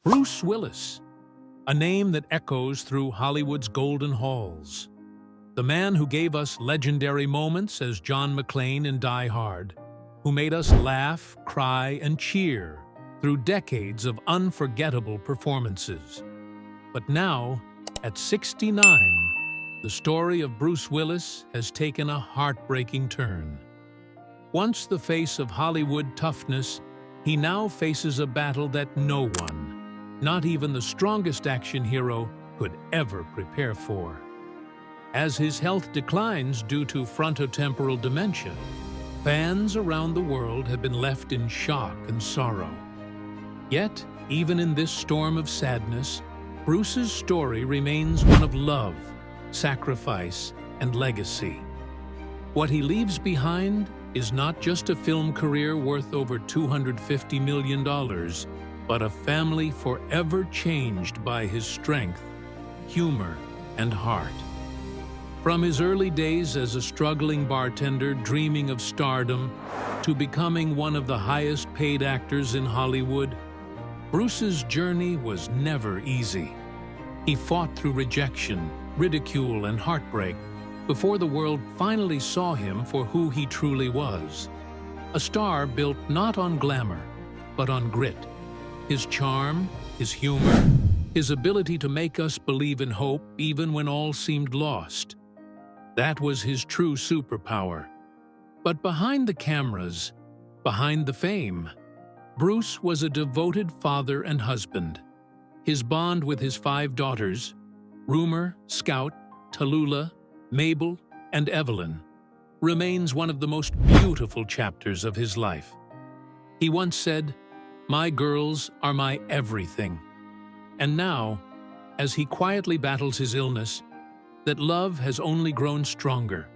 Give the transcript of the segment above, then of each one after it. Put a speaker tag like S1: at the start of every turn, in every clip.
S1: Bruce Willis, a name that echoes through Hollywood's golden halls. The man who gave us legendary moments as John McClane in Die Hard, who made us laugh, cry, and cheer through decades of unforgettable performances. But now, at 69, the story of Bruce Willis has taken a heartbreaking turn. Once the face of Hollywood toughness, he now faces a battle that no one, not even the strongest action hero, could ever prepare for. As his health declines due to frontotemporal dementia, fans around the world have been left in shock and sorrow. Yet, even in this storm of sadness, Bruce's story remains one of love, sacrifice, and legacy. What he leaves behind is not just a film career worth over $250 million, but a family forever changed by his strength, humor, and heart. From his early days as a struggling bartender dreaming of stardom to becoming one of the highest-paid actors in Hollywood, Bruce's journey was never easy. He fought through rejection, ridicule, and heartbreak before the world finally saw him for who he truly was. A star built not on glamour, but on grit. His charm, his humor, his ability to make us believe in hope even when all seemed lost. That was his true superpower. But behind the cameras, behind the fame, Bruce was a devoted father and husband. His bond with his 5 daughters, Rumor, Scout, Tallulah, Mabel, and Evelyn, remains one of the most beautiful chapters of his life. He once said, "My girls are my everything." And now, as he quietly battles his illness, that love has only grown stronger.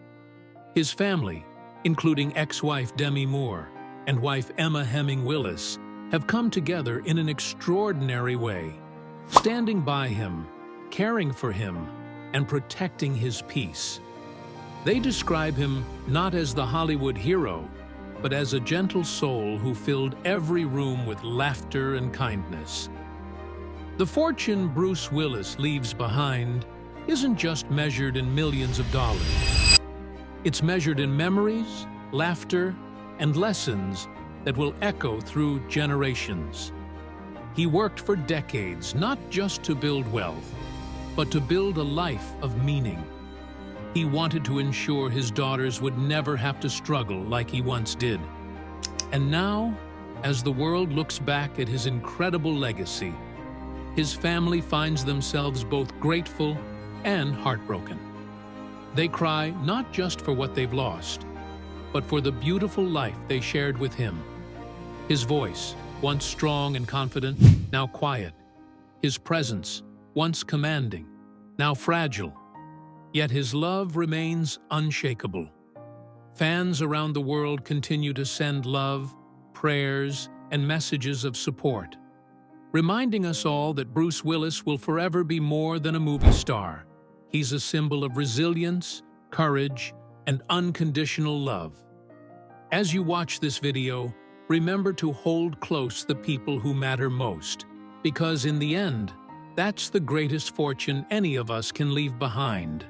S1: His family, including ex-wife Demi and wife Emma Hemming Willis, have come together in an extraordinary way, standing by him, caring for him, and protecting his peace. They describe him not as the Hollywood hero, but as a gentle soul who filled every room with laughter and kindness. The fortune Bruce Willis leaves behind isn't just measured in millions of dollars. It's measured in memories, laughter, and lessons that will echo through generations. He worked for decades not just to build wealth, but to build a life of meaning. He wanted to ensure his daughters would never have to struggle like he once did. And now, as the world looks back at his incredible legacy, his family finds themselves both grateful and heartbroken. They cry not just for what they've lost, but for the beautiful life they shared with him. His voice, once strong and confident, now quiet. His presence, once commanding, now fragile. Yet his love remains unshakable. Fans around the world continue to send love, prayers, and messages of support, reminding us all that Bruce Willis will forever be more than a movie star. He's a symbol of resilience, courage, and unconditional love. As you watch this video, remember to hold close the people who matter most, because in the end, that's the greatest fortune any of us can leave behind.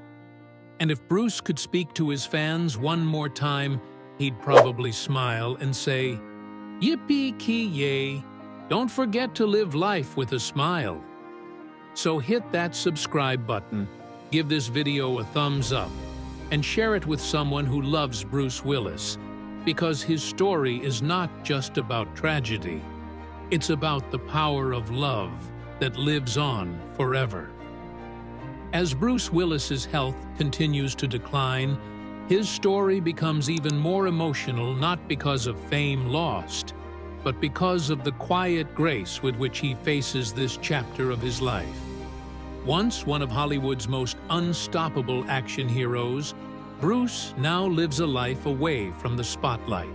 S1: And if Bruce could speak to his fans one more time, he'd probably smile and say, "Yippee-ki-yay! Don't forget to live life with a smile." So hit that subscribe button, give this video a thumbs up, and share it with someone who loves Bruce Willis, because his story is not just about tragedy. It's about the power of love that lives on forever. As Bruce Willis's health continues to decline, his story becomes even more emotional not because of fame lost, but because of the quiet grace with which he faces this chapter of his life. Once one of Hollywood's most unstoppable action heroes, Bruce now lives a life away from the spotlight,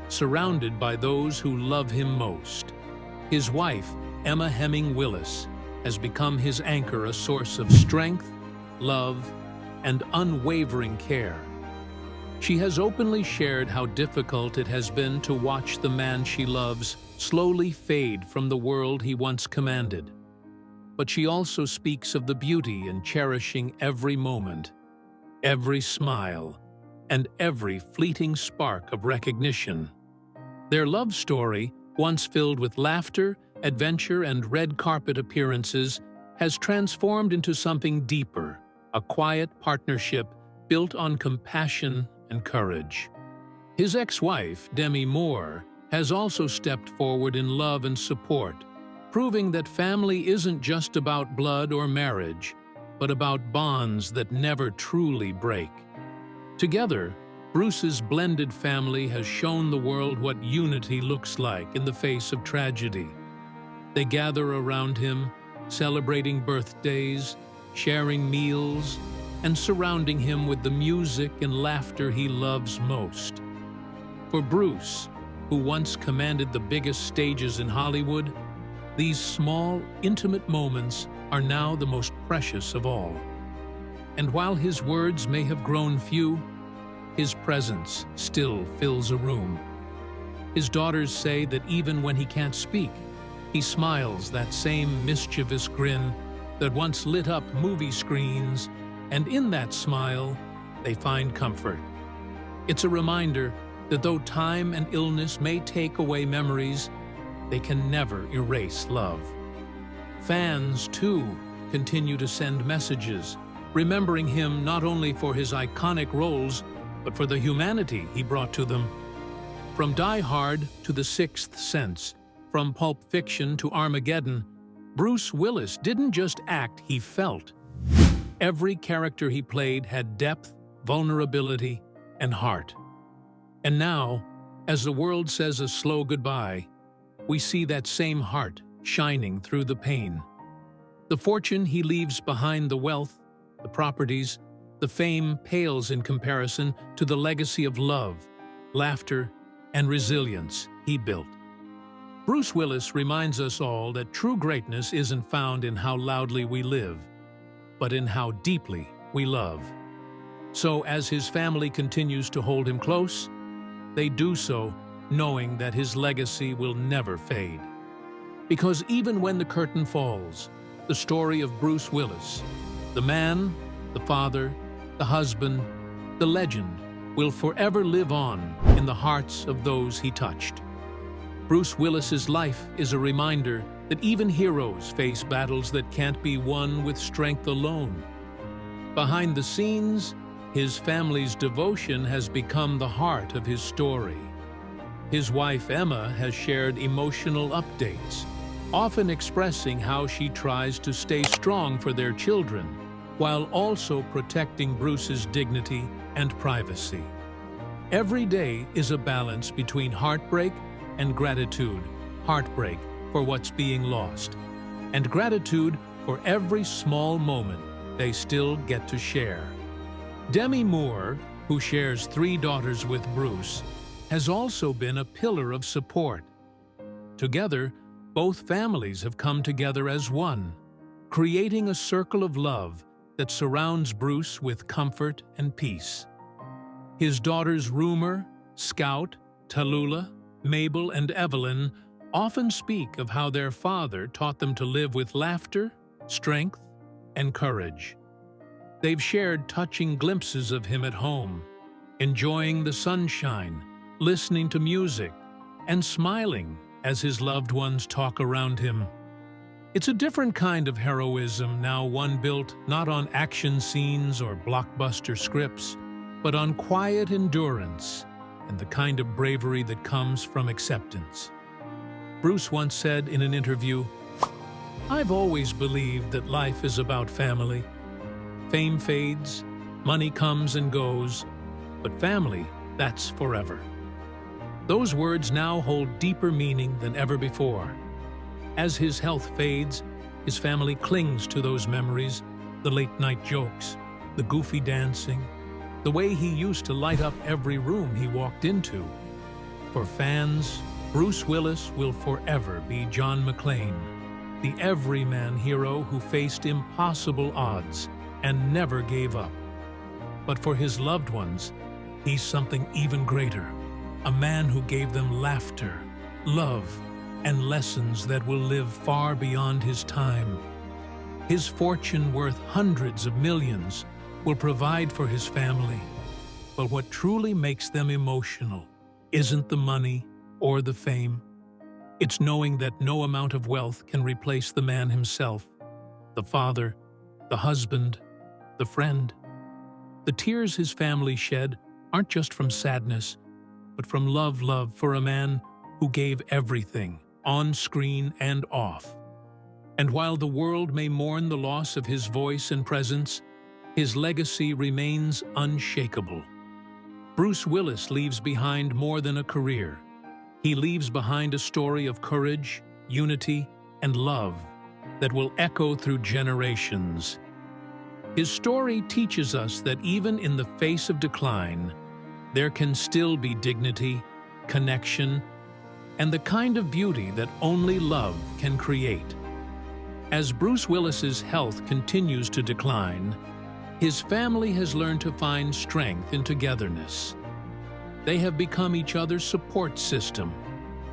S1: surrounded by those who love him most. His wife, Emma Hemming Willis, has become his anchor, a source of strength, love, and unwavering care. She has openly shared how difficult it has been to watch the man she loves slowly fade from the world he once commanded. But she also speaks of the beauty in cherishing every moment, every smile, and every fleeting spark of recognition. Their love story, once filled with laughter, adventure, and red carpet appearances, has transformed into something deeper, a quiet partnership built on compassion and courage. His ex-wife, Demi Moore, has also stepped forward in love and support, proving that family isn't just about blood or marriage, but about bonds that never truly break. Together, Bruce's blended family has shown the world what unity looks like in the face of tragedy. They gather around him, celebrating birthdays, sharing meals, and surrounding him with the music and laughter he loves most. For Bruce, who once commanded the biggest stages in Hollywood, these small, intimate moments are now the most precious of all. And while his words may have grown few, his presence still fills a room. His daughters say that even when he can't speak, he smiles that same mischievous grin that once lit up movie screens, and in that smile, they find comfort. It's a reminder that though time and illness may take away memories, they can never erase love. Fans, too, continue to send messages, remembering him not only for his iconic roles, but for the humanity he brought to them. From Die Hard to The Sixth Sense, from Pulp Fiction to Armageddon, Bruce Willis didn't just act, he felt. Every character he played had depth, vulnerability, and heart. And now, as the world says a slow goodbye, we see that same heart shining through the pain. The fortune he leaves behind, the wealth, the properties, the fame pales in comparison to the legacy of love, laughter, and resilience he built. Bruce Willis reminds us all that true greatness isn't found in how loudly we live, but in how deeply we love. So as his family continues to hold him close, they do so knowing that his legacy will never fade. Because even when the curtain falls, the story of Bruce Willis, the man, the father, the husband, the legend, will forever live on in the hearts of those he touched. Bruce Willis's life is a reminder that even heroes face battles that can't be won with strength alone. Behind the scenes, his family's devotion has become the heart of his story. His wife Emma has shared emotional updates, often expressing how she tries to stay strong for their children, while also protecting Bruce's dignity and privacy. Every day is a balance between heartbreak and gratitude. Heartbreak for what's being lost, and gratitude for every small moment they still get to share. Demi Moore, who shares 3 daughters with Bruce, has also been a pillar of support. Together, both families have come together as one, creating a circle of love that surrounds Bruce with comfort and peace. His daughters Rumor, Scout, Tallulah, Mabel, and Evelyn often speak of how their father taught them to live with laughter, strength, and courage. They've shared touching glimpses of him at home, enjoying the sunshine, listening to music, and smiling as his loved ones talk around him. It's a different kind of heroism now, one built not on action scenes or blockbuster scripts, but on quiet endurance and the kind of bravery that comes from acceptance. Bruce once said in an interview, "I've always believed that life is about family. Fame fades, money comes and goes, but family, that's forever." Those words now hold deeper meaning than ever before. As his health fades, his family clings to those memories, the late-night jokes, the goofy dancing, the way he used to light up every room he walked into. For fans, Bruce Willis will forever be John McClane, the everyman hero who faced impossible odds and never gave up. But for his loved ones, He's something even greater, a man who gave them laughter, love, and lessons that will live far beyond his time. His fortune, worth hundreds of millions, will provide for his family. But what truly makes them emotional isn't the money or the fame. It's knowing that no amount of wealth can replace the man himself, the father, the husband, the friend. The tears his family shed aren't just from sadness, but from love for a man who gave everything, on screen and off. And while the world may mourn the loss of his voice and presence, his legacy remains unshakable. Bruce Willis leaves behind more than a career. He leaves behind a story of courage, unity, and love that will echo through generations. His story teaches us that even in the face of decline, there can still be dignity, connection, and the kind of beauty that only love can create. As Bruce Willis's health continues to decline, his family has learned to find strength in togetherness. They have become each other's support system,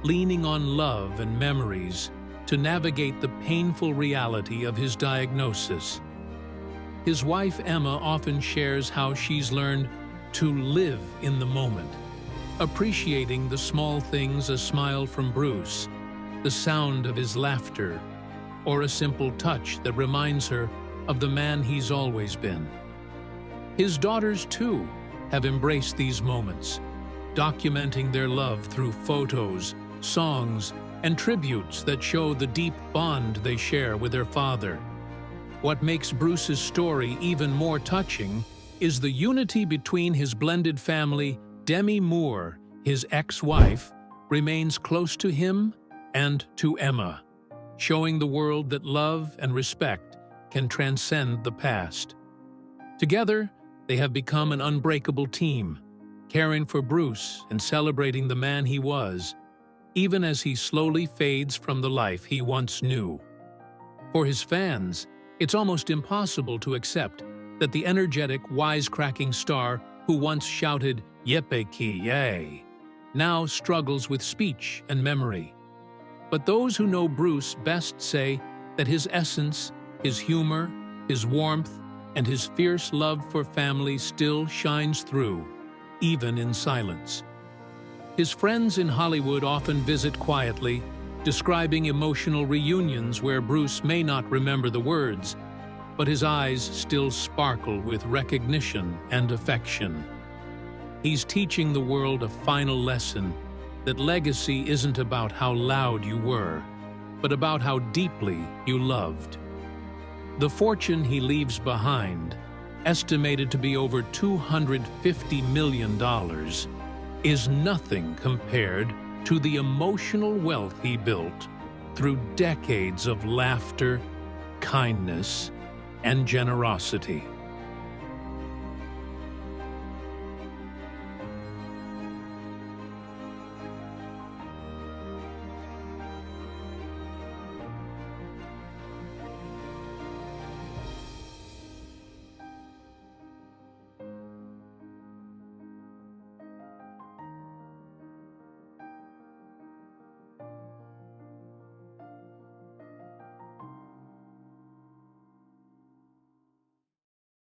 S1: leaning on love and memories to navigate the painful reality of his diagnosis. His wife Emma often shares how she's learned to live in the moment, appreciating the small things, a smile from Bruce, the sound of his laughter, or a simple touch that reminds her of the man he's always been. His daughters, too, have embraced these moments, documenting their love through photos, songs, and tributes that show the deep bond they share with their father. What makes Bruce's story even more touching is the unity between his blended family. Demi Moore, his ex-wife, remains close to him and to Emma, showing the world that love and respect can transcend the past. Together, they have become an unbreakable team, caring for Bruce and celebrating the man he was, even as he slowly fades from the life he once knew. For his fans, it's almost impossible to accept that the energetic, wisecracking star who once shouted "Yippee-ki-yay" now struggles with speech and memory. But those who know Bruce best say that his essence, his humor, his warmth, and his fierce love for family still shines through, even in silence. His friends in Hollywood often visit quietly, describing emotional reunions where Bruce may not remember the words, but his eyes still sparkle with recognition and affection. He's teaching the world a final lesson, that legacy isn't about how loud you were, but about how deeply you loved. The fortune he leaves behind, estimated to be over $250 million, is nothing compared to the emotional wealth he built through decades of laughter, kindness, and generosity.